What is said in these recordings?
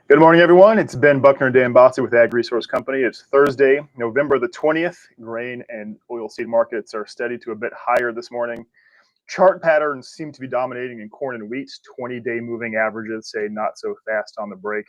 Good morning, everyone. It's Ben Buckner and Dan Bossy with Ag Resource Company. It's Thursday, November the 20th. Grain and oilseed markets are steady to a bit higher this morning. Chart patterns seem to be dominating in corn and wheat. 20-day moving averages say not so fast on the break.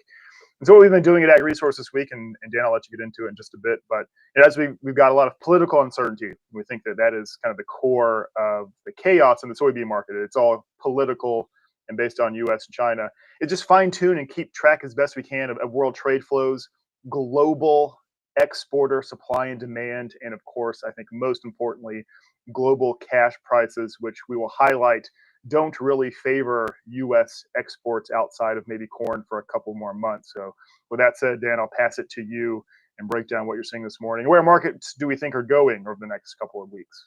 And so what we've been doing at Ag Resource this week, and Dan, I'll let you get into it in just a bit, but as we've got a lot of political uncertainty. We think that is kind of the core of the chaos in the soybean market. It's all political and based on U.S. and China. It's just fine tune and keep track as best we can of world trade flows, global exporter supply and demand, and of course, I think most importantly, global cash prices, which we will highlight don't really favor U.S. exports outside of maybe corn for a couple more months. So with that said, Dan, I'll pass it to you and break down what you're seeing this morning. Where markets do we think are going over the next couple of weeks?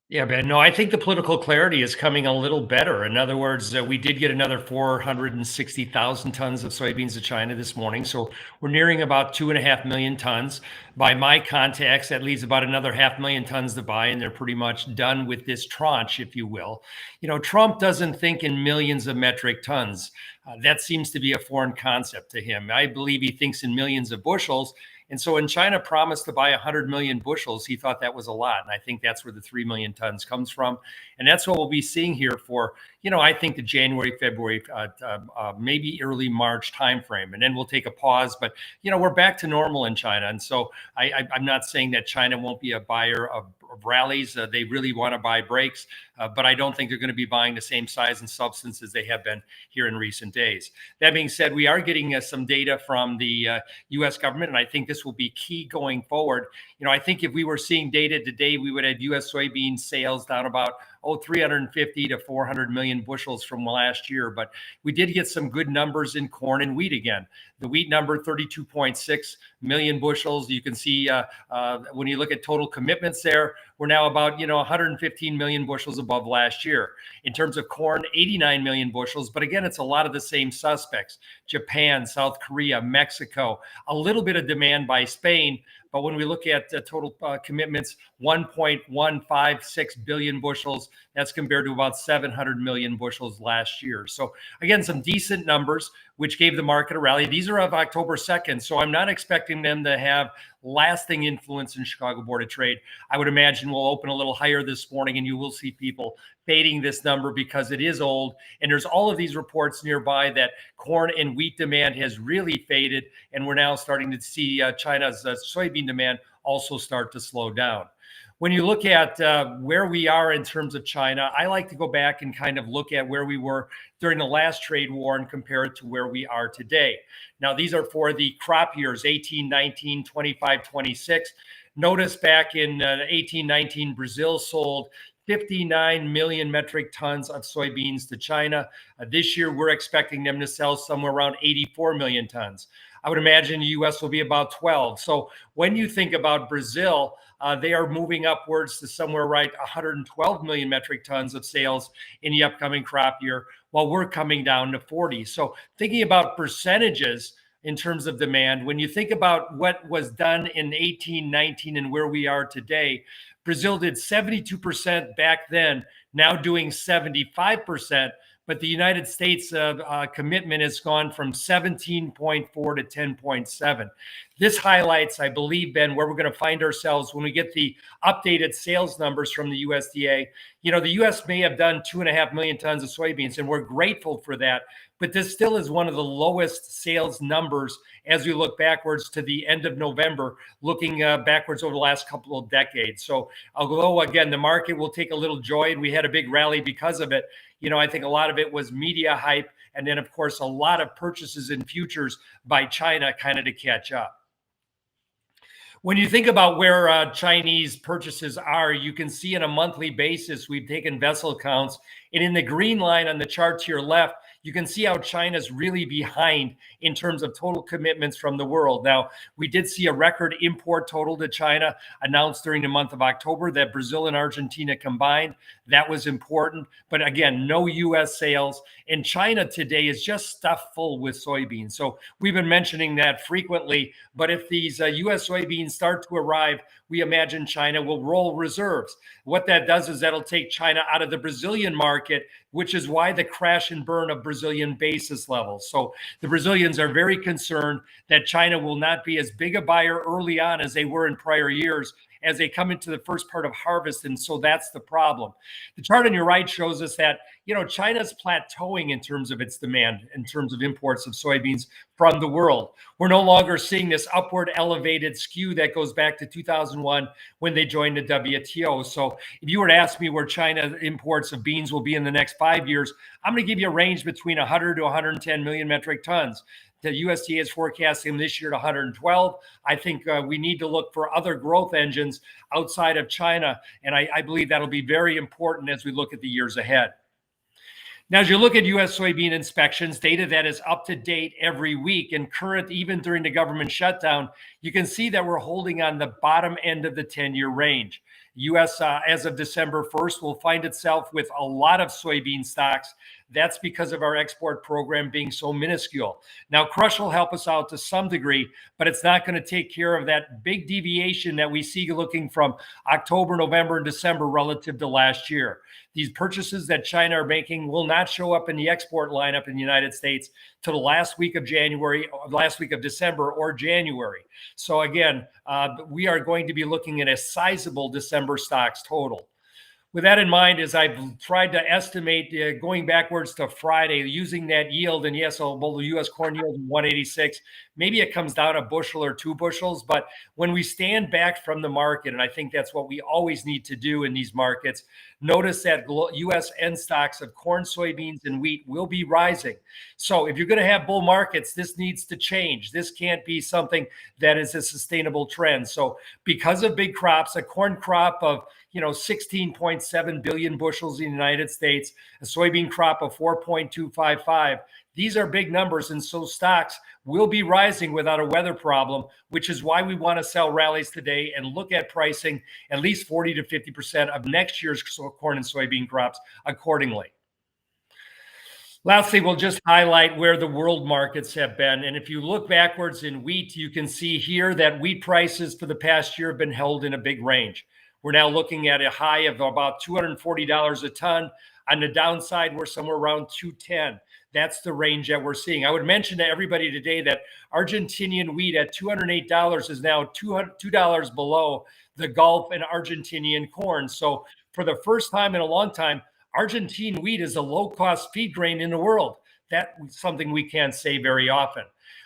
Yeah, Ben. No, I think the political clarity is coming a little better. In other words, we did get another 460,000 tons of soybeans to China this morning. So we're nearing about 2.5 million tons. By my contacts, that leaves about another 500,000 tons to buy, and they're pretty much done with this tranche, if you will. You know, Trump doesn't think in millions of metric tons. That seems to be a foreign concept to him. I believe he thinks in millions of bushels. And so when China promised to buy 100 million bushels, he thought that was a lot. And I think that's where the 3 million tons comes from. And that's what we'll be seeing here for, I think the January, February, maybe early March timeframe. And then we'll take a pause. But, we're back to normal in China. And so I'm not saying that China won't be a buyer of rallies. They really want to buy breaks. But I don't think they're going to be buying the same size and substance as they have been here in recent days. That being said, we are getting some data from the U.S. government, and I think this will be key going forward. I think if we were seeing data today, we would have U.S. soybean sales down about 350 to 400 million bushels from last year. But we did get some good numbers in corn and wheat again. The wheat number, 32.6 million bushels. You can see when you look at total commitments there, we're now about 115 million bushels above last year. In terms of corn, 89 million bushels. But again, it's a lot of the same suspects: Japan, South Korea, Mexico, a little bit of demand by Spain. But when we look at total commitments, 1.156 billion bushels, that's compared to about 700 million bushels last year. So again, some decent numbers, which gave the market a rally. These are of October 2nd, so I'm not expecting them to have lasting influence in Chicago Board of Trade. I would imagine we'll open a little higher this morning, and you will see people fading this number because it is old. And there's all of these reports nearby that corn and wheat demand has really faded, and we're now starting to see China's soybean demand also start to slow down. When you look at where we are in terms of China, I like to go back and kind of look at where we were during the last trade war and compare it to where we are today. Now, these are for the crop years, 18, 19, 25, 26. Notice back in 18, 19, Brazil sold 59 million metric tons of soybeans to China. This year, we're expecting them to sell somewhere around 84 million tons. I would imagine the U.S. will be about 12. So when you think about Brazil, they are moving upwards to somewhere right 112 million metric tons of sales in the upcoming crop year, while we're coming down to 40. So thinking about percentages in terms of demand, when you think about what was done in 18, 19 and where we are today, Brazil did 72% back then, now doing 75%. But the United States commitment has gone from 17.4 to 10.7. This highlights, I believe, Ben, where we're going to find ourselves when we get the updated sales numbers from the USDA. The U.S. may have done 2.5 million tons of soybeans, and we're grateful for that. But this still is one of the lowest sales numbers as we look backwards to the end of November, looking backwards over the last couple of decades. So although, again, the market will take a little joy, and we had a big rally because of it, I think a lot of it was media hype. And then, of course, a lot of purchases in futures by China kind of to catch up. When you think about where Chinese purchases are, you can see on a monthly basis, we've taken vessel counts. And in the green line on the chart to your left, you can see how China's really behind in terms of total commitments from the world. Now, we did see a record import total to China announced during the month of October that Brazil and Argentina combined. That was important. But again, no U.S. sales. And China today is just stuffed full with soybeans. So we've been mentioning that frequently. But if these U.S. soybeans start to arrive, we imagine China will roll reserves. What that does is that'll take China out of the Brazilian market, which is why the crash and burn of Brazilian basis levels. So the Brazilians are very concerned that China will not be as big a buyer early on as they were in prior years as they come into the first part of harvest. And so that's the problem. The chart on your right shows us that, China's plateauing in terms of its demand, in terms of imports of soybeans from the world. We're no longer seeing this upward elevated skew that goes back to 2001 when they joined the WTO. So if you were to ask me where China imports of beans will be in the next 5 years, I'm going to give you a range between 100 to 110 million metric tons. The USDA is forecasting this year to 112. I think we need to look for other growth engines outside of China, and I believe that'll be very important as we look at the years ahead. Now, as you look at U.S. soybean inspections, data that is up to date every week and current even during the government shutdown, you can see that we're holding on the bottom end of the 10-year range. U.S. As of December 1st will find itself with a lot of soybean stocks. That's because of our export program being so minuscule. Now, crush will help us out to some degree, but it's not going to take care of that big deviation that we see looking from October, November, and December relative to last year. These purchases that China are making will not show up in the export lineup in the United States till the last week of December or January. So again, we are going to be looking at a sizable December stocks total. With that in mind, as I've tried to estimate going backwards to Friday, using that yield, and yes, the U.S. corn yield is 186, maybe it comes down a bushel or 2 bushels. But when we stand back from the market, and I think that's what we always need to do in these markets, notice that U.S. end stocks of corn, soybeans, and wheat will be rising. So if you're going to have bull markets, this needs to change. This can't be something that is a sustainable trend. So because of big crops, a corn crop of 16.7 billion bushels in the United States, a soybean crop of 4.255. These are big numbers, and so stocks will be rising without a weather problem, which is why we want to sell rallies today and look at pricing at least 40 to 50% of next year's corn and soybean crops accordingly. Lastly, we'll just highlight where the world markets have been. And if you look backwards in wheat, you can see here that wheat prices for the past year have been held in a big range. We're now looking at a high of about $240 a ton. On the downside, we're somewhere around $210. That's the range that we're seeing. I would mention to everybody today that Argentinian wheat at $208 is now $2 below the Gulf and Argentinian corn. So for the first time in a long time, Argentine wheat is a low-cost feed grain in the world. That's something we can't say very often.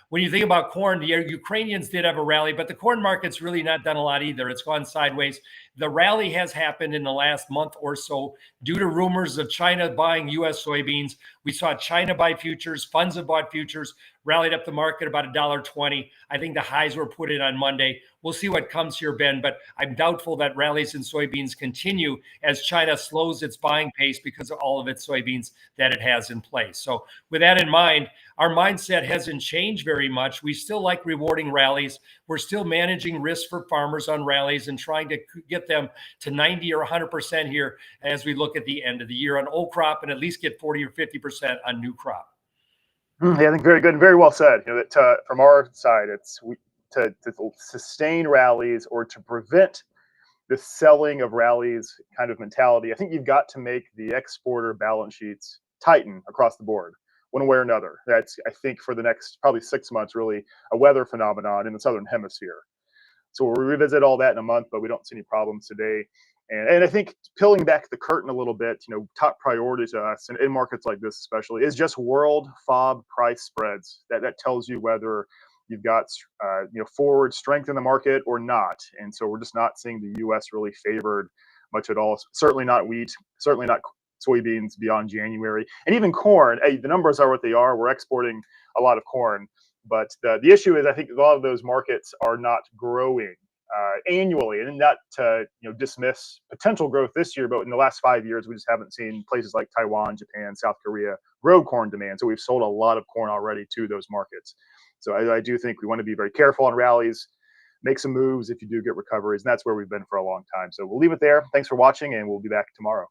When you think about corn, the Ukrainians did have a rally, but the corn market's really not done a lot either. It's gone sideways. The rally has happened in the last month or so due to rumors of China buying U.S. soybeans. We saw China buy futures. Funds have bought futures, rallied up the market about $1.20. I think the highs were put in on Monday. We'll see what comes here, Ben, but I'm doubtful that rallies in soybeans continue as China slows its buying pace because of all of its soybeans that it has in place. So with that in mind, our mindset hasn't changed very much. We still like rewarding rallies. We're still managing risk for farmers on rallies and trying to get them to 90 or 100% here as we look at the end of the year on old crop and at least get 40 or 50% on new crop. Yeah, I think very good and very well said. That from our side, it's to sustain rallies or to prevent the selling of rallies kind of mentality. I think you've got to make the exporter balance sheets tighten across the board, one way or another. That's, I think, for the next probably 6 months, really a weather phenomenon in the Southern Hemisphere. So we'll revisit all that in a month, but we don't see any problems today. And I think peeling back the curtain a little bit, top priority to us in markets like this especially is just world FOB price spreads. That tells you whether you've got forward strength in the market or not. And so we're just not seeing the U.S. really favored much at all. Certainly not wheat, certainly not soybeans beyond January, and even corn. Hey, the numbers are what they are. We're exporting a lot of corn, but the issue is I think a lot of those markets are not growing annually, and not to dismiss potential growth this year, but in the last 5 years, we just haven't seen places like Taiwan, Japan, South Korea grow corn demand. So we've sold a lot of corn already to those markets. So I do think we want to be very careful on rallies, make some moves if you do get recoveries, and that's where we've been for a long time. So we'll leave it there. Thanks for watching, and we'll be back tomorrow.